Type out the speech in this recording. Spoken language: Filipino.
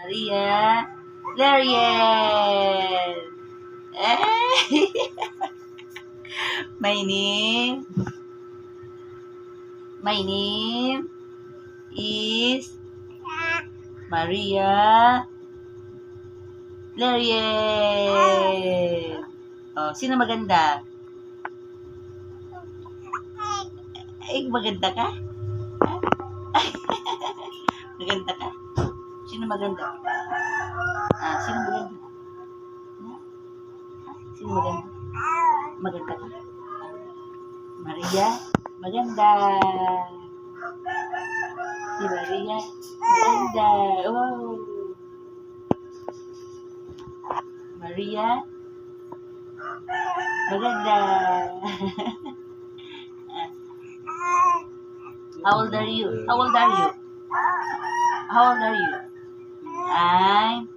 Maria Lariel. My name is Maria Lariel. Oh, sino maganda? Ay, maganda ka? Maganda ka? Sino maganda? Sino maganda? Sino maganda? Maganda ka? Maria, maganda. Si Maria, maganda. Wow. Maria, maganda. How old are you? How old are you? How old are you? I'm